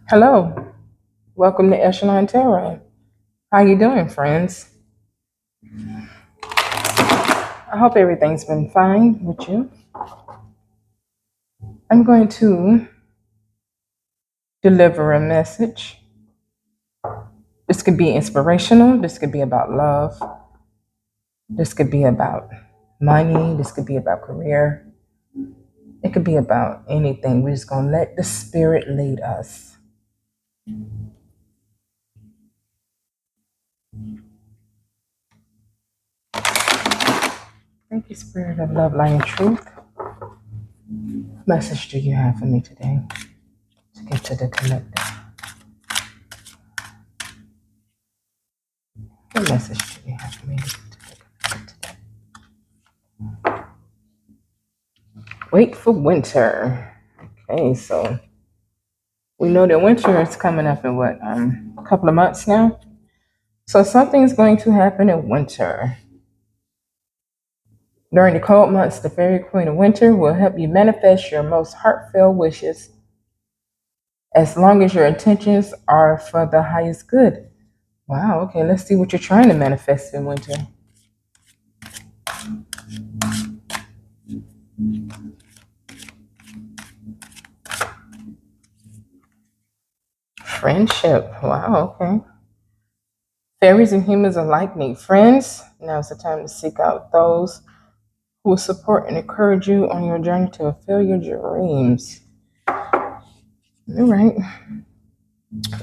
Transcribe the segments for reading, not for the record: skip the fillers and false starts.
Hello, welcome to Echelon Tarot. How you doing, friends? I hope everything's been fine with you. I'm going to deliver a message. This could be inspirational. This could be about love. This could be about money. This could be about career. It could be about anything. We're just going to let the spirit lead us. Thank you, Spirit of Love, Light, and Truth. What message do you have for me today to get to the collective? What message do you have for me to get to the collective today? Wait for winter. Okay, so we know that winter is coming up in a couple of months now. So something's going to happen in winter. During the cold months, the fairy queen of winter will help you manifest your most heartfelt wishes as long as your intentions are for the highest good. Wow, okay, let's see what you're trying to manifest in winter. Friendship. Wow, okay. Fairies and humans alike need friends. Now is the time to seek out those who will support and encourage you on your journey to fulfill your dreams. All right.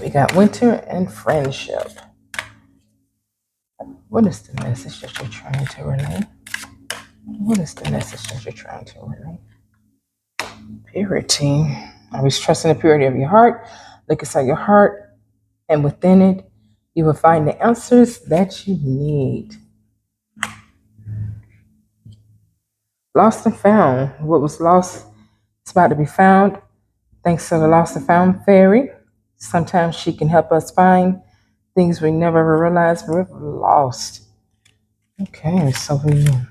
We got winter and friendship. What is the message that you're trying to relay? What is the message that you're trying to relay? Purity. Always trust in the purity of your heart. Look inside your heart, and within it, you will find the answers that you need. Lost and found. What was lost is about to be found. Thanks to the lost and found fairy. Sometimes she can help us find things we never realized we've lost. Okay, so we're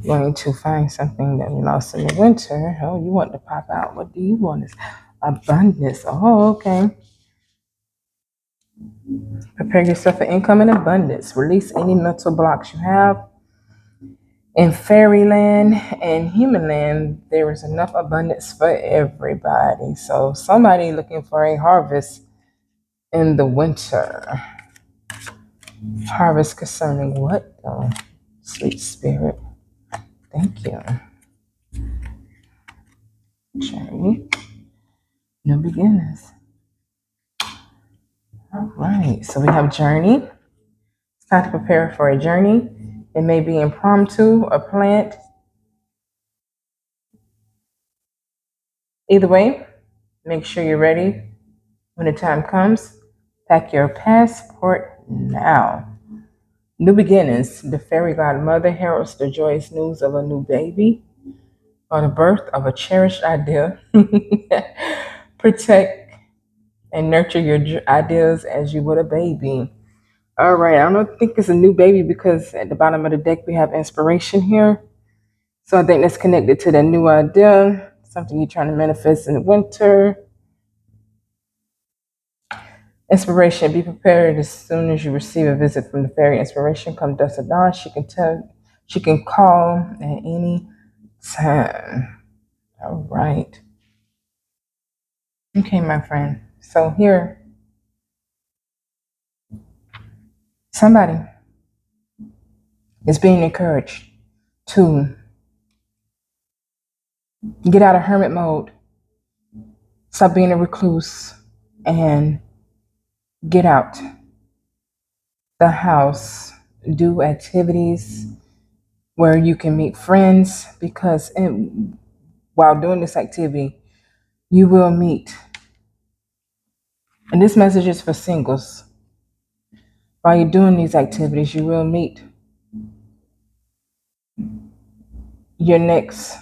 going to find something that we lost in the winter. Oh, you want to pop out. What do you want? Is abundance. Oh, okay. Prepare yourself for income and abundance. Release any mental blocks you have. In fairyland and human land, there is enough abundance for everybody. So somebody looking for a harvest in the winter. Harvest concerning what though? Sweet spirit. Thank you. Journey. New beginnings. All right. So we have journey. It's time to prepare for a journey. It may be impromptu or planned. Either way, make sure you're ready when the time comes. Pack your passport now. New beginnings. The fairy godmother heralds the joyous news of a new baby or the birth of a cherished idea. Protect and nurture your ideas as you would a baby. All right, I don't think it's a new baby because at the bottom of the deck we have inspiration here. So I think that's connected to the new idea, something you're trying to manifest in the winter. Inspiration, be prepared as soon as you receive a visit from the fairy. Inspiration come dusk or dawn. She can call at any time. All right. Okay, my friend. So here, somebody is being encouraged to get out of hermit mode, stop being a recluse, and get out the house, do activities where you can meet friends because while doing this activity, you will meet. And this message is for singles. While you're doing these activities, you will meet your next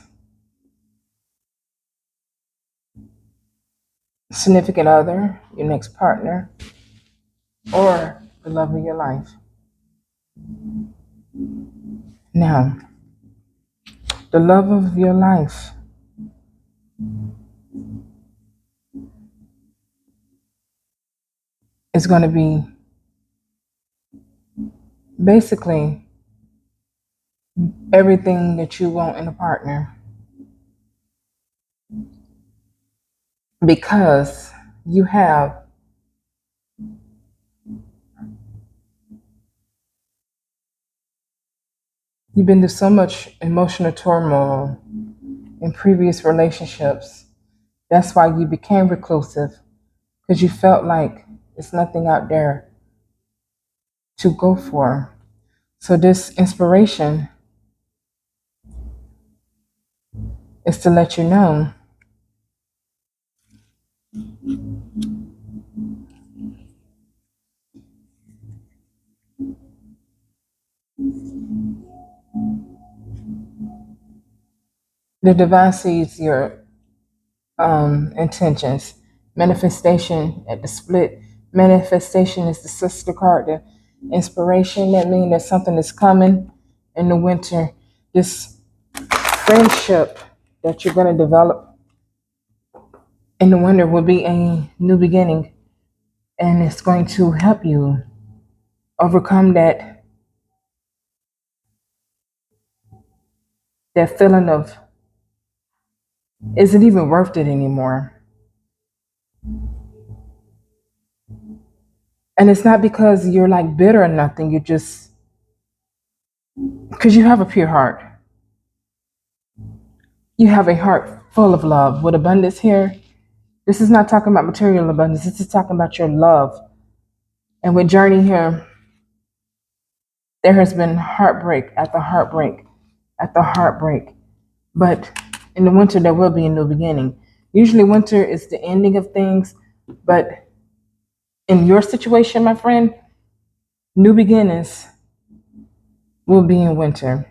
significant other, your next partner, or the love of your life. Now, the love of your life. is going to be basically everything that you want in a partner because you have you've been through so much emotional turmoil in previous relationships. That's why you became reclusive because you felt like there's nothing out there to go for. So this inspiration is to let you know the divine sees your intentions. Manifestation at the split. Manifestation is the sister card. The inspiration, that means that something is coming in the winter. This friendship that you're going to develop in the winter will be a new beginning, and it's going to help you overcome that feeling of is it even worth it anymore? And it's not because you're like bitter or nothing. You just because you have a pure heart. You have a heart full of love with abundance here. This is not talking about material abundance. This is talking about your love. And with Journey here, there has been heartbreak after heartbreak after heartbreak. But in the winter, there will be a new beginning. Usually, winter is the ending of things. But in your situation, my friend, new beginnings will be in winter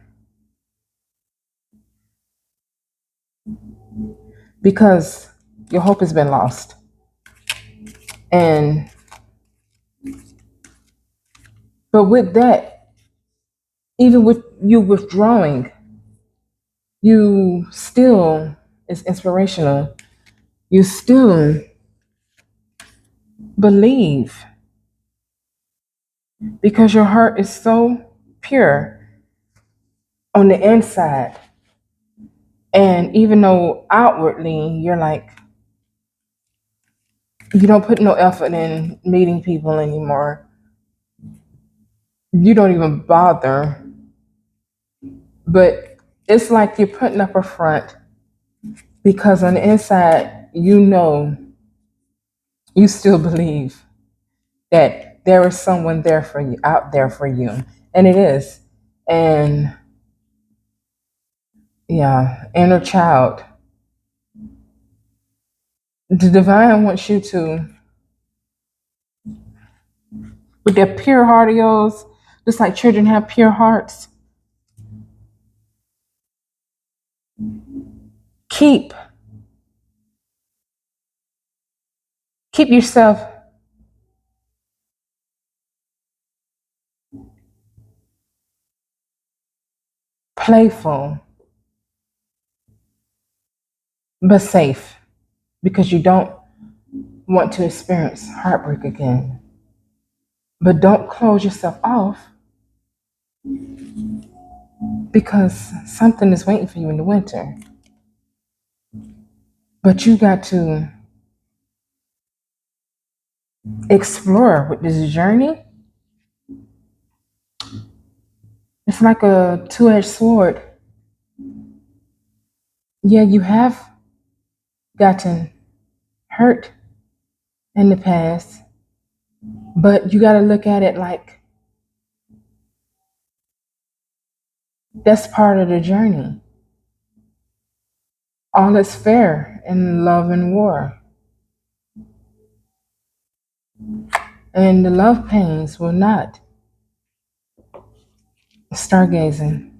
because your hope has been lost. And but with that, even with you withdrawing, you still is inspirational. You still believe because your heart is so pure on the inside. And even though outwardly you're like, you don't put no effort in meeting people anymore, you don't even bother, but it's like you're putting up a front because on the inside, you know, you still believe that there is someone there for you, out there for you. And it is. And yeah, inner child. The divine wants you to, with their pure heartios, just like children have pure hearts, keep keep yourself playful but safe because you don't want to experience heartbreak again. But don't close yourself off because something is waiting for you in the winter. But you got to explore with this journey. It's like a two-edged sword. Yeah, you have gotten hurt in the past, but you got to look at it like that's part of the journey. All is fair in love and war, and the love pains will not. Stargazing.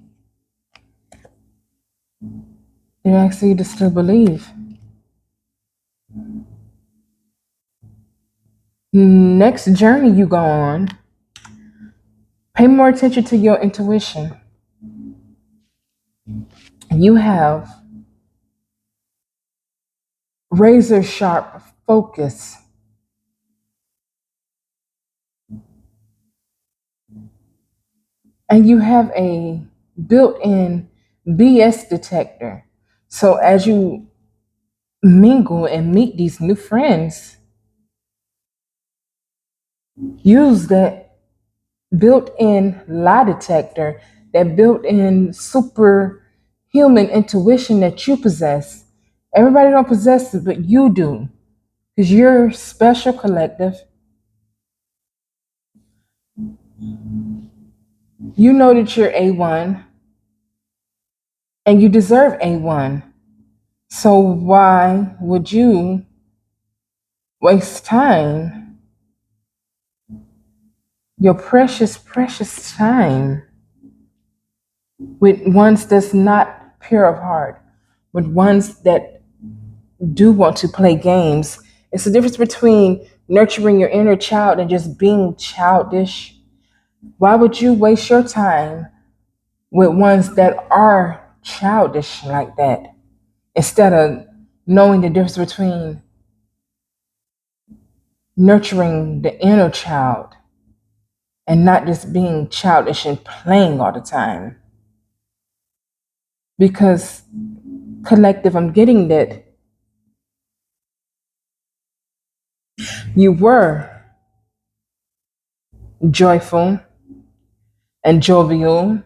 They ask you to still believe. Next journey you go on, pay more attention to your intuition. You have razor sharp focus and you have a built-in BS detector. So as you mingle and meet these new friends, use that built-in lie detector, that built-in superhuman intuition that you possess. Everybody don't possess it, but you do, because you're special, collective. You know that you're A1 and you deserve A1. So why would you waste time, your precious, precious time, with ones that's not pure of heart, with ones that do want to play games? It's the difference between nurturing your inner child and just being childish. Why would you waste your time with ones that are childish like that instead of knowing the difference between nurturing the inner child and not just being childish and playing all the time? Because, collective, I'm getting that you were joyful and jovial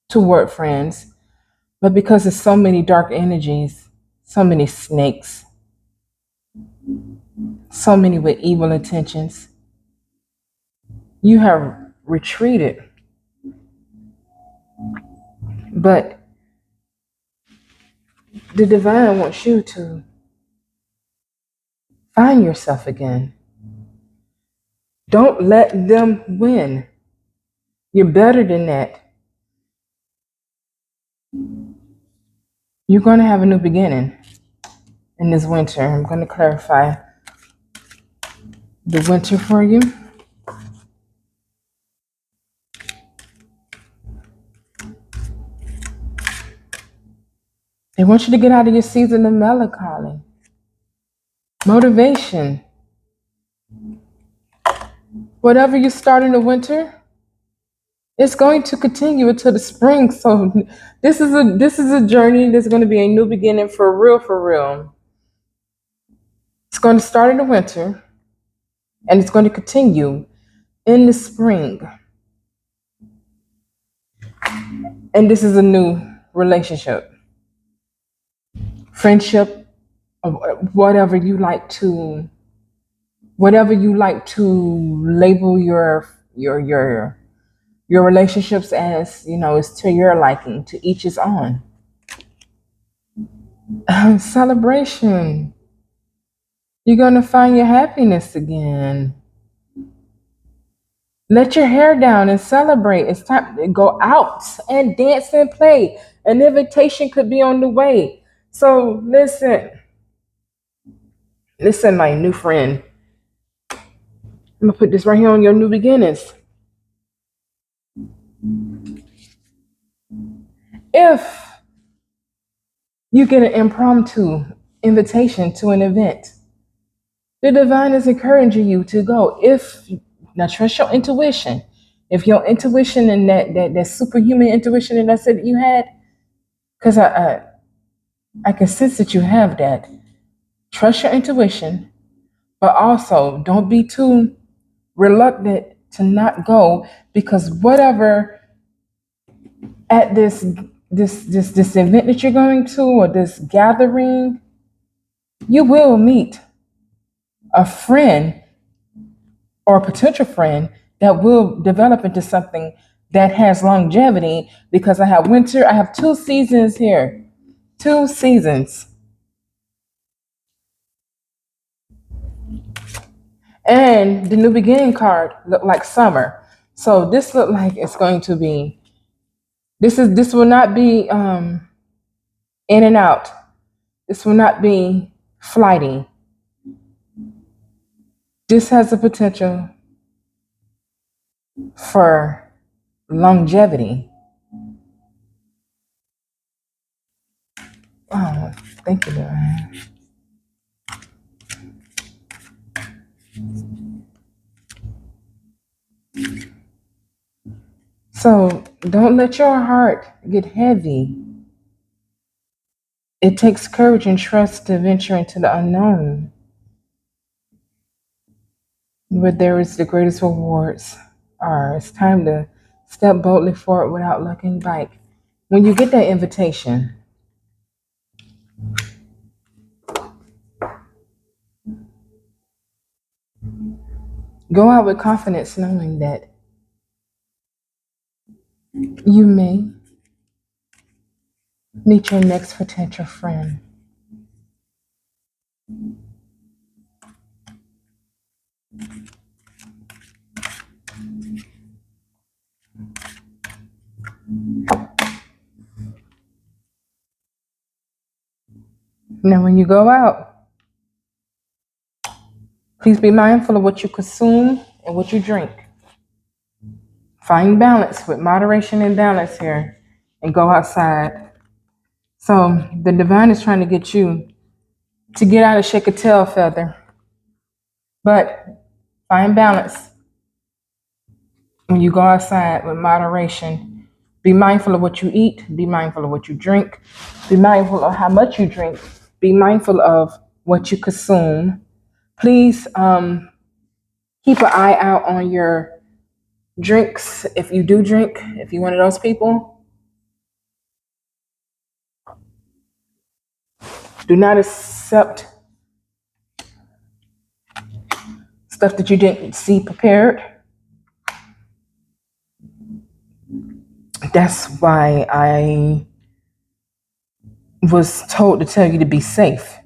toward friends, but because there's so many dark energies, so many snakes, so many with evil intentions, you have retreated. But the divine wants you to find yourself again. Don't let them win. You're better than that. You're going to have a new beginning in this winter. I'm going to clarify the winter for you. They want you to get out of your season of melancholy. Motivation. Whatever you start in the winter, it's going to continue until the spring. So this is a journey. There's going to be a new beginning for real, for real. It's going to start in the winter and it's going to continue in the spring. And this is a new relationship, friendship, or whatever you like to label your relationships as. Is to your liking. To each his own. Celebration. You're gonna find your happiness again. Let your hair down and celebrate. It's time to go out and dance and play. An invitation could be on the way. So listen, my new friend. I'm gonna put this right here on your new beginnings. If you get an impromptu invitation to an event, the divine is encouraging you to go. If now, trust your intuition. If your intuition and that superhuman intuition that I said that you had, because I can sense that you have that. Trust your intuition, but also don't be too reluctant to not go, because whatever at this event that you're going to, or this gathering, you will meet a friend or a potential friend that will develop into something that has longevity, because I have winter, I have 2 seasons here. 2 seasons. And the new beginning card looked like summer. So this looked like it's going to be, this will not be in and out. This will not be flighty. This has the potential for longevity. Oh, thank you, Lord. So don't let your heart get heavy. It takes courage and trust to venture into the unknown, where there is the greatest rewards are. It's time to step boldly forward without looking back. When you get that invitation, go out with confidence knowing that you may meet your next potential friend. Now, when you go out, please be mindful of what you consume and what you drink. Find balance with moderation and balance here and go outside. So, the divine is trying to get you to get out and shake a tail feather, but find balance when you go outside with moderation. Be mindful of what you eat, be mindful of what you drink, be mindful of how much you drink, be mindful of what you consume. Please keep an eye out on your drinks if you do drink, if you're one of those people. Do not accept stuff that you didn't see prepared. That's why I was told to tell you to be safe.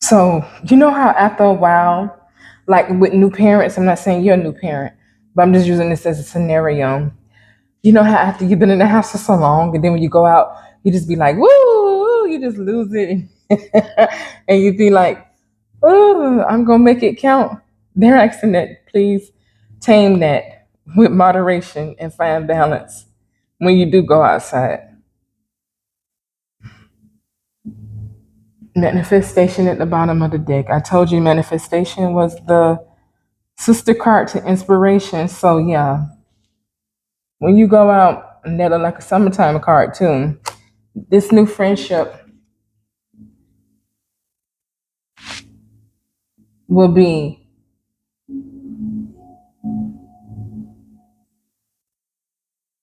So, you know how after a while, like with new parents, I'm not saying you're a new parent, but I'm just using this as a scenario. You know how after you've been in the house for so long, and then when you go out, you just be like, woo, woo, you just lose it. And you be like, oh, I'm going to make it count. They're asking that, please tame that with moderation and find balance when you do go outside. Manifestation at the bottom of the deck. I told you manifestation was the sister card to inspiration. So yeah, when you go out, and that'll like a summertime card too. This new friendship will be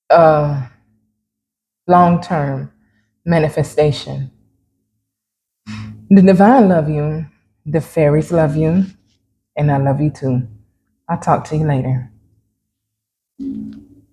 a long term manifestation. The divine love you, the fairies love you, and I love you too. I'll talk to you later.